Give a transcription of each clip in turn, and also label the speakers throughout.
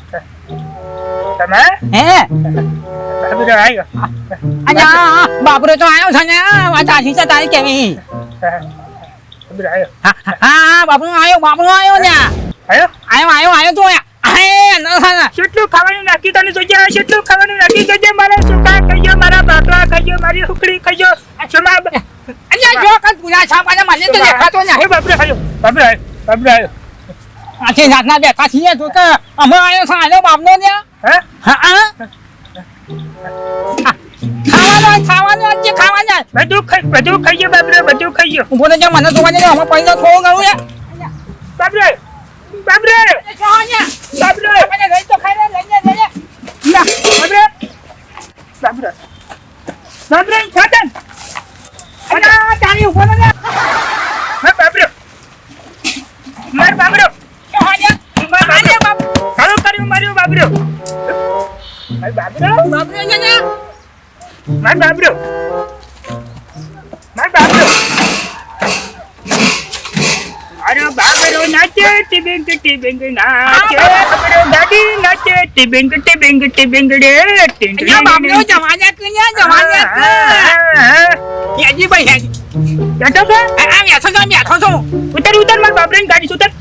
Speaker 1: તમે
Speaker 2: હે
Speaker 1: બાબરો આવ્યો
Speaker 2: અલ્યા બાપરો તો આવ્યો છે ને વાત સાચી છે તારી કેવી
Speaker 1: બાબરો આવ્યો
Speaker 2: હા બાપરો આવ્યો ને આવ્યો તો
Speaker 1: કેટલું ખાવાનું નાખી તને જોજે કેટલું ખાવાનું નાખી જોજે મારા સુકા ખાઈજો મારા બાકલા ખાઈજો મારી હુકડી ખાઈજો
Speaker 2: અલ્યા જો કદ પૂરા છાપાને મને તો દેખાતો ને
Speaker 1: બાબરો આવ્યો
Speaker 2: આથી રાતના બેઠા છીએ તો કે અમે આવ્યો છે આનો બાપનો ને હા ખાવાનું આજે ખાવાનું
Speaker 1: બધું ખાઈજો બાબરો બધું ખાઈજો
Speaker 2: ઉભો ને મને જોવા દે અમે પૈસા થોડું ગયું યાર
Speaker 1: બાબરો
Speaker 2: બાપરો મને લઈ તો ખાઈ લઈને
Speaker 1: બાબરો છાતન
Speaker 2: અરે તારી ઉભો ને
Speaker 1: બાબરો માર બાબરો સારું કર્યું માર્યું બાબરો માર બાબરો અરે બાબરો નાચે ટીબિંગ નાચે બાબરો ગાડી નાચે ટીબિંગ રે
Speaker 2: બાપરો જવાના યાજી ભાઈ યાજી
Speaker 1: બેઠો કે
Speaker 2: બેઠો છો
Speaker 1: ઉતર માર બાબરાની ગાડી ઉતર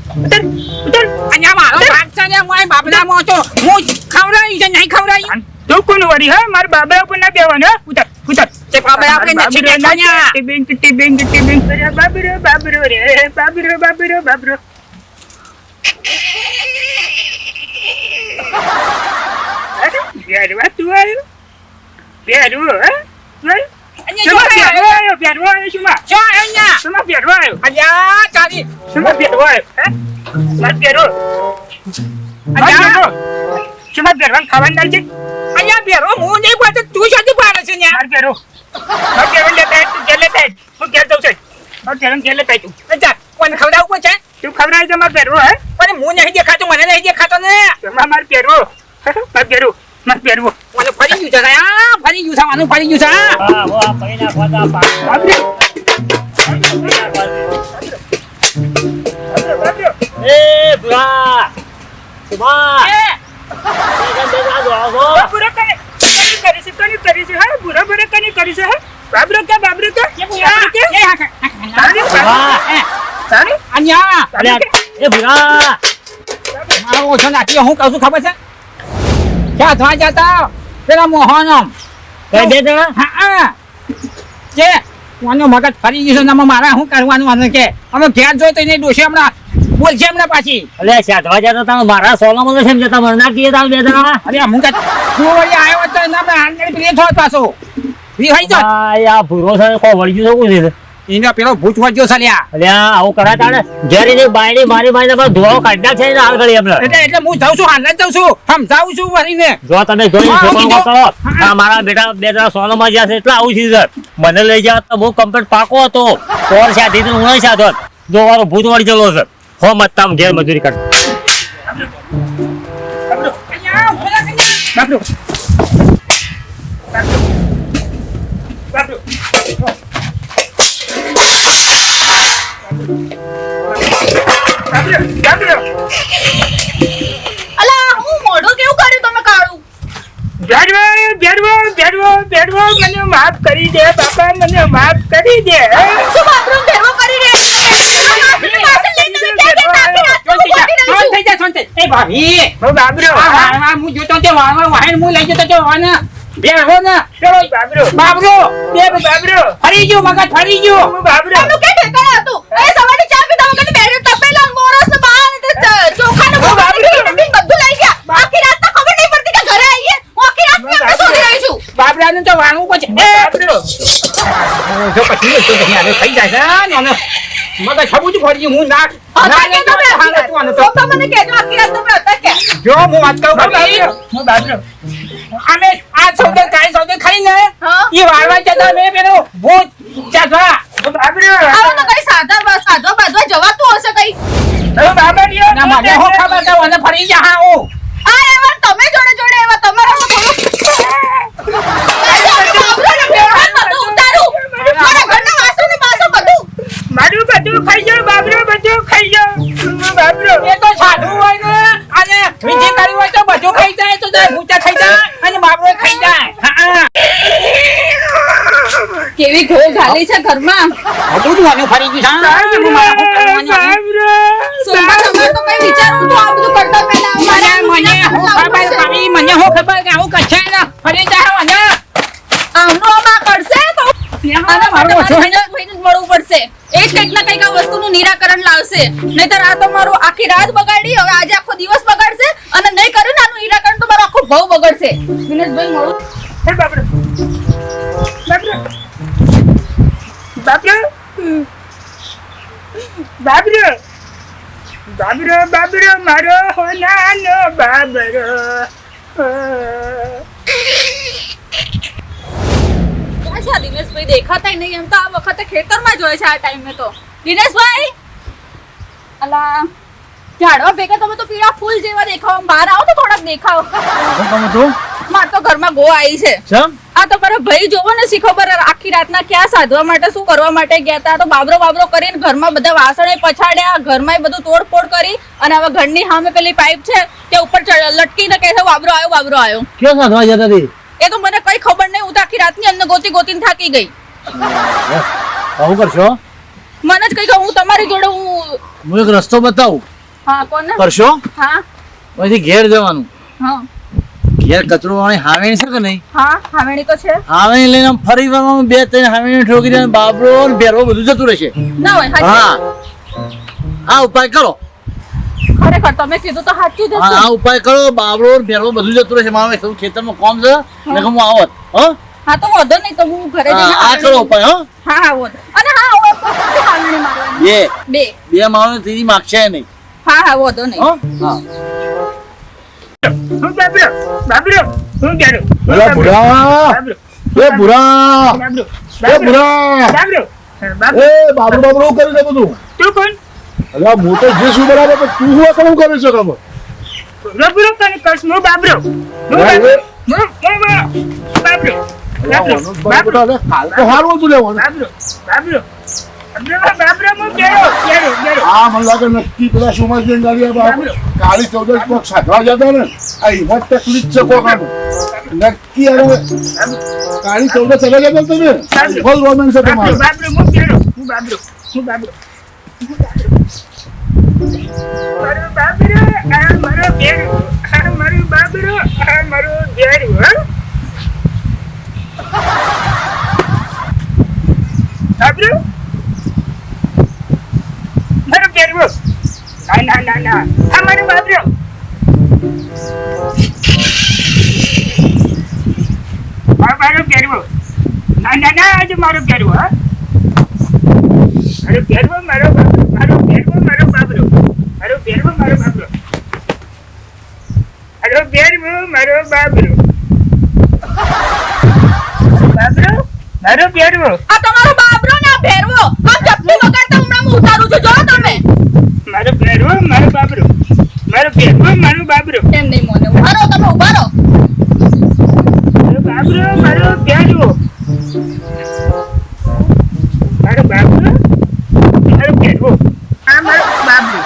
Speaker 2: અહીંયા મારો ભાગ છે ને હું બાપડામાં તો હું ખવડાવી છે નહીં ખવડાવી
Speaker 1: તું કોણ વળી હા માર બાબરા ઉપર ના બેવાનું ઉતર
Speaker 2: તે બાપડા આપણે નથી બેઠો ને
Speaker 1: ટીબિંગ રે બાબરો રે બાબરો પ્યારવા તું આવ્યો પ્યારવો હે શેમાં પ્યારવો આવ્યો શુંમાં પ્યારવો આવ્યો
Speaker 2: અલ્યા તારી
Speaker 1: શેમાં પ્યારવો આવ્યો હે માર પ્યારવો શેમાં પ્યારવાનું ખાવાનું ના છે
Speaker 2: અલ્યા બેરો હું નહીં બોલતો તું શાથી પાડે છે ને
Speaker 1: માર પ્યારવો લેતા તું ઘેર લેતા હું ઘેર જાઉં છું માર પ્યારવાનું ઘેર લેતા તું
Speaker 2: અચ્છા કોને ખવડાવવું છે
Speaker 1: તું ખવડાવી છે માર પ્યારવો હે
Speaker 2: પણ હું નહીં દેખાતો મને નહીં દેખાતો ને
Speaker 1: શેમાં માર પ્યારવો માર પ્યારવો
Speaker 2: મને ફરી ગયું છે ફરી ગયું છે માનું ફરી ગયું છે
Speaker 3: એ બુરા સુભા
Speaker 2: મારો ઓછો નાખી હું કહું છું ખબર છે ક્યાં થવા જતા પેલા મોહનમ કે મને મગજ ફરી ગયું છે મારા શું કરવાનું કે અમે ઘેર જોઈ તો એને ડોશી હમણાં બોલશે હમણાં પાછી
Speaker 3: અલે સાધવા જતા તમે મારા સોલામાં છે જતા મને ના કીએ તમે બે જણા
Speaker 2: અરે હું કે તું વળી આવ્યો તો એના આપણે પ્લે થોડ પાછો ફ્રી થઈ જા
Speaker 3: આ ભૂરો છે કો વળી ગયો શું છે
Speaker 2: એને પેલો ભૂત વાગ્યો ચાલ્યા
Speaker 3: અલે આવું કરા તાણે ઘેરી ની બાયડી મારી બાયને પર ધોળો કાઢ્યા છે ને હાલ ઘડી આપણે
Speaker 2: એટલે હું જાઉં છું હાલ જ જાઉં છું સમજાવું છું વળીને
Speaker 3: જો તમે જોઈ છોકરો કરો આ મારા બેટા બે જણા સોનામાં જ્યાં છે એટલે આવું છે સર મને લઈ જાવ તો બહુ કમ્પ્લીટ પાકો હતો કોર સાથી તો હું સાધો જો વાળો ભૂત વળી ચલો સર હો મત તામ ઘેર મજૂરી કાઢ
Speaker 4: અલા હું મોઢું કેવું કર્યું તમે કાળું
Speaker 1: બેડવો મને માફ કરી દે બાપા મને માફ કરી દે
Speaker 4: શું બાથરૂમ ભેગો કરી રહ્યા
Speaker 2: ફરી ગયું મગજ ફરી ગયું બાબરાનું તો વાણવું પછી જો પછી થઈ જાય છે મગજ છબું જ ફરી ગયું હું ના જો હું વાત કહું અમે આ સૌદે કાઈ સૌદે ખાઈને ઈ વાળવા જતા મે પેલો ભૂત ચાધવા
Speaker 4: સાધો બાધવા જવાતું હશે કઈ
Speaker 2: ના મને હો ખબર તો અને ફરી જા હા ઓ
Speaker 4: આ એવા તમે જોડે એવા તમારા
Speaker 1: મારું બધું ખાઈ જાવ બાબરો બધું ખાઈ જાવ બાબરો
Speaker 2: એ તો સાધુ હોય ને અને વિધિ કરી હોય તો બધું
Speaker 4: એવી ઘો ઘાલી છે ઘરમાં.
Speaker 2: બધું તું આને ફરી ગયું છે હા? હું મારા શું કરવાનું આને?
Speaker 4: સોમા તમારે તો કઈ વિચારવું તો આ બધું કરતા પહેલા
Speaker 2: મને હું ખબર પડી, મને હું ખબર કે આવું કચ્છા ને ફરી જાય મને.
Speaker 4: આમનો આમાં કરશે તો આના માટે
Speaker 2: મારો ઓછો
Speaker 4: મારે મહિને જ મળવું પડશે. એ જ કંઈક ના કંઈક આ વસ્તુનું નિરાકરણ લાવશે. નહીંતર આ તો મારું આખી રાત બગાડી, હવે આજે આખો દિવસ બગાડશે અને નહીં કર્યું ને આનું નિરાકરણ તો મારો આખો ભાવ બગડશે. દિનેશભાઈ મળું.
Speaker 1: હે બાપરે બાપરે બાપરે બાપરે બાપરે મારો હોનાનો બાબરો
Speaker 4: ક્યાં છે આ દિનેશભાઈ? દેખાતાય નહીં. એમ તો આ વખતે ખેતરમાં જ હોય છે આ ટાઈમે તો. દિનેશભાઈ, અલા ઝાડવા ભેગા તમે તો પીળા ફૂલ જેવા દેખાવ. બહાર આવો તો થોડાક દેખાવ.
Speaker 3: શું કામ હતું?
Speaker 4: માર તો ઘરમાં ગો આવી છે.
Speaker 3: ચમ?
Speaker 4: આ તો મારા ભાઈ જોવો ને શી ખબર આખી રાતના ક્યાં સાધવા માટે શું કરવા માટે ગયા હતા. તો બાબરો કરીને ઘરમાં બધા વાસણે પછાડ્યા, ઘરમાં બધું તોડફોડ કરી અને હવે ઘરની સામે પેલી પાઇપ છે તે ઉપર લટકીને કહે છે બાબરો આવ્યો.
Speaker 3: ક્યાં સાધવા જતા હતી?
Speaker 4: એ તો મને કઈ ખબર નહીં. હું તો આખી રાતની અંદર ગોતીને થાકી ગઈ.
Speaker 3: આવું કરશો?
Speaker 4: મને જ કહી કે હું તમારી જોડે હું
Speaker 3: હું એક રસ્તો બતાવું,
Speaker 4: હા કોને
Speaker 3: કરશો?
Speaker 4: હા
Speaker 3: પછી ઘેર જવાનું.
Speaker 4: હા
Speaker 3: ઘેર કચરો વાળી હાવેણી છે કે નહીં?
Speaker 4: હા હાવેણી તો છે.
Speaker 3: હાવેણી લઈને આમ ફરી વળવાનું, 2-3 હાવેણી ઠોકી દે, બાબરો ને ભેરવો બધું જતું રહેશે.
Speaker 4: ના હોય
Speaker 3: હા, આ ઉપાય કરો.
Speaker 4: ખરેખર તમે કીધું તો સાચું જ
Speaker 3: હા,
Speaker 4: હશે.
Speaker 3: આ ઉપાય કરો. બાબરો ને ભેરવો બધું જતું રહેશે. મારે સૌ ખેતરમાં કામ છે ને હું આવત.
Speaker 4: હા તો વાંધો નહીં. તો હું ઘરે જઈને
Speaker 3: આ કરો ઉપાય.
Speaker 4: હા હા વાંધો. અને હા હું એક વખત હાવેણી મારવાની. બે
Speaker 3: મારો ત્રીજી માગશે નહીં.
Speaker 4: હા હા વાંધો નહીં.
Speaker 3: હા,
Speaker 1: હું બાબરો બાબરો હું ગેરો
Speaker 5: અલા બુરા
Speaker 1: બાબરો
Speaker 5: એ બુરા
Speaker 1: બાબરો
Speaker 5: એ બુરા
Speaker 1: બાબરો બાબરો
Speaker 5: એ બાબુ બાબુ કરી દે બધું.
Speaker 1: તું કોણ
Speaker 5: અલા હું તો જે શું બરાબર પણ તું શું કામ કરે છે કામ?
Speaker 1: બાબરો કને કસ મો બાબરો હું બાબરો બાબરો
Speaker 5: બેટા લે હાલ તો હારું હતું લેવાનું.
Speaker 1: બાબરો બાબરો બાબરો મો ગેરો
Speaker 5: આ મને લાગે નક્કી પેલા સુમા જઈને ગાડી બાબુ કાળી 14 કોક સાધવા જતા ને આ હિંમત તકલીફ છે કોક આનું નક્કી. હવે કાળી 14 ચલા જતા તમે ફૂલ રોમેન્સ છે તમારો.
Speaker 1: બાબરો મો ગેરો હું બાબરો મારો બાબરો આ મારો ગેરો આ મારો બાબરો આ મારો ગેરો બાબરો મારો ગેરો ના આ મારો બાબરો મારો ગેરો ના આજે મારો ગેરો હા મારો ગેરો મારો બાબરો મારો ગેરો મારો બાબરો મારો ગેરો મારો બાબરો મારો ગેરો મારો બાબરો બાબરો મારો ગેરો
Speaker 4: આ તમારો બાબરો ને આ ભેરવો આમ જપ્તી વગાડતા હમણાં હું ઉતારું છું. જો તમે
Speaker 1: મારો ગેરો મારો બાબરો મારો ગેરો મારો બાબરો
Speaker 4: એમ નહીં મોને. ઉભા રહો તમે, ઉભા રહો.
Speaker 1: મારો બાબરો મારો ગેરો મારો બાબરો મારો ગેરો આ મારો બાબરો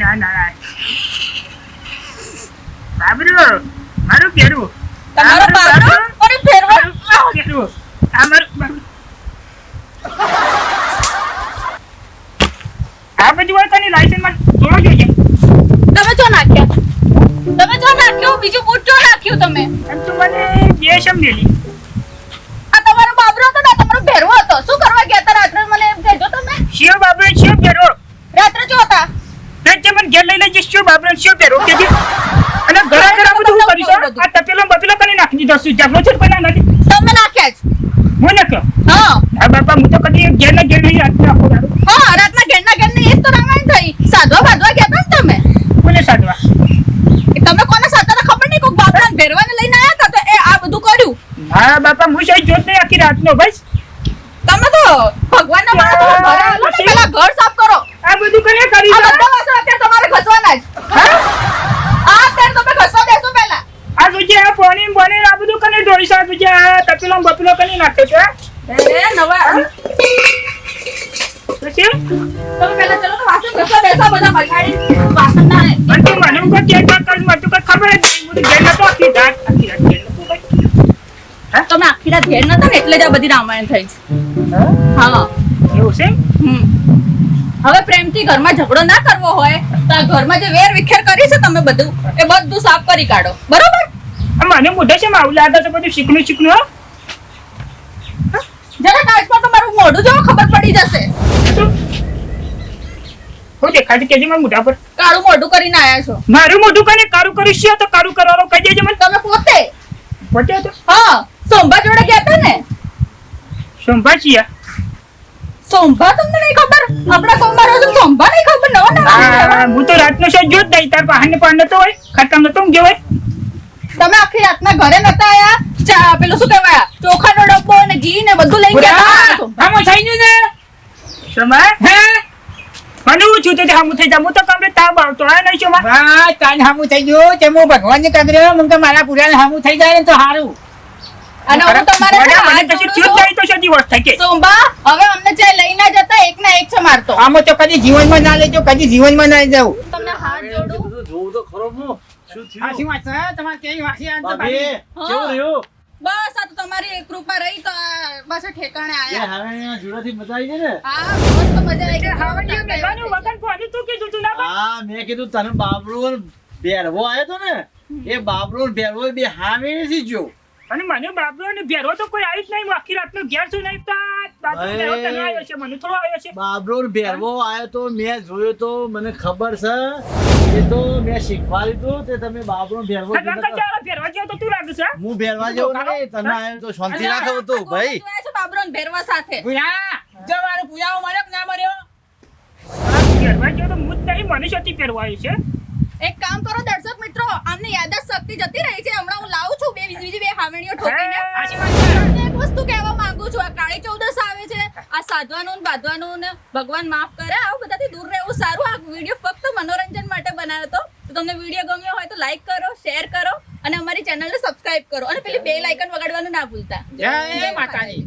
Speaker 1: ના બાબરો મારો ગેરો
Speaker 4: તમારો બાબરો અને ભેરવો
Speaker 1: ગેરો આ મારો બાબરો આ બધું હોય તને લાયસન્સ માં જોડો જોઈએ
Speaker 4: તમે જો નાખ્યો બીજું બૂટ જો નાખ્યું તમે.
Speaker 1: એમ તો મને બે સમજેલી
Speaker 4: આ તમારો બાબરો હતો ને તમારો ભેરવો હતો. શું કરવા ગયા હતા રાત્રે મને એમ કહેજો તમે.
Speaker 1: શિવ બાબરો શિવ ગેરો
Speaker 4: રાત્રે જો હતા
Speaker 1: તે મને ઘેર લઈ લેજે શિવ બાબરો શિવ ગેરો કેજે અને ઘરે બધું કરીશું આ તપેલો બપેલો કરી નાખી દીધો શું ઝઘડો છે પેલા નથી
Speaker 4: તમે નાખ્યા જ.
Speaker 1: હું ન કહો
Speaker 4: હા
Speaker 1: આ બાપા હું તો કદી ઘેર ને ઘેર નહીં આખો દાડો
Speaker 4: હા રાતના ઘેરના એ જ તો રામાયણ થઈ. સાધવા બાંધવા ગયા હતા ને તમે.
Speaker 1: કોને સાધવા
Speaker 4: તમે કોને સાધતા હતા ખબર નહીં. કોઈક બાબરાને ભેરવાને લઈને આવ્યા હતા તો એ આ બધું કર્યું.
Speaker 1: હા બાપા હું સહી જોત નહીં આખી રાતનો બસ
Speaker 4: તમે તો ભગવાનના માણસો ઘરે આવો ને પહેલા ઘર સાફ કરો.
Speaker 1: આ બધું કોને કરી
Speaker 4: આ બધા વાસણ અત્યારે તમારે ઘસવાના જ. આ અત્યારે તમે ઘસવા બેસો પહેલા.
Speaker 1: આ જોજે આ પાણી બને આ બધું કને ઢોળી સા જોજે આ તપેલો બપેલો કને નાખે છે
Speaker 4: એ નવા
Speaker 1: પછી
Speaker 4: તમે પહેલા ચલો તો વાસણ ઘસવા બેસો બધા પછાડી વાસણ ના રહે.
Speaker 1: પણ તું મને ઉપર કે કર મત કઈ ખબર જ નહીં હું તો ઘેર નતો આખી રાત ઘેર નતો ભાઈ
Speaker 4: તમે આખી આખી રાત ઘેર નતા ને એટલે જ આ બધી રામાયણ થઈ છે. હા
Speaker 1: એવું છે
Speaker 4: હમ. હવે પ્રેમથી ઘરમાં ઝઘડો ના કરવો હોય તો આ ઘરમાં જે વેર વિખેર કરી છે તમે બધું એ બધું સાફ કરી કાઢો બરોબર.
Speaker 1: મને મોઢે છે આવું લાગે છે બધું શીકણું શીકણું હો.
Speaker 4: જરા કાચમાં તમારું મોઢું જો ખબર પડી જશે.
Speaker 1: હું દેખાતી કેજે મારા મોઢા પર
Speaker 4: કાળું મોઢું કરીને આયા છો
Speaker 1: મારું મોઢું કને કારું કર્યું છે તો કારું કરવાનો કહી દેજે મને
Speaker 4: તમે પોતે.
Speaker 1: પોતે તો
Speaker 4: હા સોમભા જોડે ગયા હતા ને.
Speaker 1: સંભાળીયા
Speaker 4: સોમભા તમને નહીં ખબર આપણા કોમમાં રહો છો સોમભા નહીં ખબર નવો નવો
Speaker 1: હું તો રાતનો શો જોત દઈ તાર પાહન પાન નતો હોય ખતમ નતો ઊંઘ્યો હોય.
Speaker 4: તમે આખી રાતના ઘરે નતા આયા ચા પેલું શું કહેવાય ચોખાનો ડબ્બો ને ઘી ને બધું લઈને ગયા હતા.
Speaker 2: આમાં થઈ ગયું ને
Speaker 1: સમા
Speaker 2: હે
Speaker 1: મને હું છું તે હામું થઈ જા હું તો કમરે તાવ આવતો આ નહીં છો માં
Speaker 2: બસ તાન હામું થઈ ગયું તે હું ભગવાનને કગર્યો મને તો મારા પુરાને હામું થઈ જાય ને તો સારું.
Speaker 4: અને હું તમારે છે ને
Speaker 1: મને
Speaker 4: હાથ
Speaker 1: કશું
Speaker 4: જોડું
Speaker 1: થયું જ નહીં તો શોધી વસ્ત થાય કે
Speaker 4: સોમભા હવે અમને ચાય લઈ ના જતા એક ના એક છે મારતો.
Speaker 2: આમાં તો કદી જીવનમાં ના લેજો કદી જીવનમાં ના જવું.
Speaker 4: તમને હાથ જોડું.
Speaker 6: જોવું તો ખરો હું શું થયું
Speaker 2: હાચી વાત છે તમારે કેવી વાસી આ તો
Speaker 6: ભાભી
Speaker 2: ભાભી.
Speaker 6: કેવું રહ્યું
Speaker 4: બસ આ તો તમારી કૃપા રહી તો આ બસ આ ઠેકાણે
Speaker 6: એ
Speaker 4: આયા.
Speaker 6: હવે જોડાથી મજા આવી ગઈ ને
Speaker 4: હા મસ્ત મજા આવી ગઈ.
Speaker 1: હાવડિયું મેલાનું વગન કોનું તું કીધું તું ના બા?
Speaker 6: હા મેં કીધું તને બાબરો બેરવો આવ્યો તો ને એ બાબરો ને બેરવો બે હામે નથી જો
Speaker 1: અને મને બાબરો અને ભેરો તો કોઈ આવી જ નહીં હું આખી રાતનો ઘેર છું નહીં બાબરો ભેરો તને આવ્યો છે મને થોડો આવ્યો છે
Speaker 6: બાબરો ને બેરવો આવ્યો તો મેં જોયો તો મને ખબર છે એ તો મેં શીખવાડ્યું હતું તે તમે બાબરો ને બેરવો
Speaker 1: આ રંગ ચાલો ભેરવા જેવો તો તું લાગે છે
Speaker 6: હું બેરવા જેવો નહીં તને આવ્યો તો શાંતિ રાખો તો ભાઈ
Speaker 4: જોયા છે બાબરો ને ભેરવા સાથે.
Speaker 2: ભૂયા જો મારો પૂજાઓ મર્યો કે ના મર્યો.
Speaker 1: ભેરવા જેવો તો હું જ નહીં મને શોધી ભેરવા આવ્યો છે
Speaker 4: એક કામ કરો દર્શક મિત્રો આમને યાદદાસ્ત શક્તિ જતી રહી છે હમણાં હું લાવું છું બીજી બે હાવણીઓ ઠોકીને.
Speaker 1: સાચી વાત છે.
Speaker 4: તમને એક વસ્તુ કહેવા માંગુ છું આ કાળી ચૌદસ આવે છે આ સાધવાનું ને બાંધવાનું ને ભગવાન માફ કરે આવું બધાથી દૂર રહેવું સારું. આ વિડીયો ફક્ત મનોરંજન માટે બનાવ્યો હતો. તો તમને વિડીયો ગમ્યો હોય તો લાઈક કરો શેર કરો અને અમારી ચેનલને સબસ્ક્રાઇબ કરો અને પેલી બેલ આઇકન વગાડવાનું ના ભૂલતા.
Speaker 2: જય માતાજી.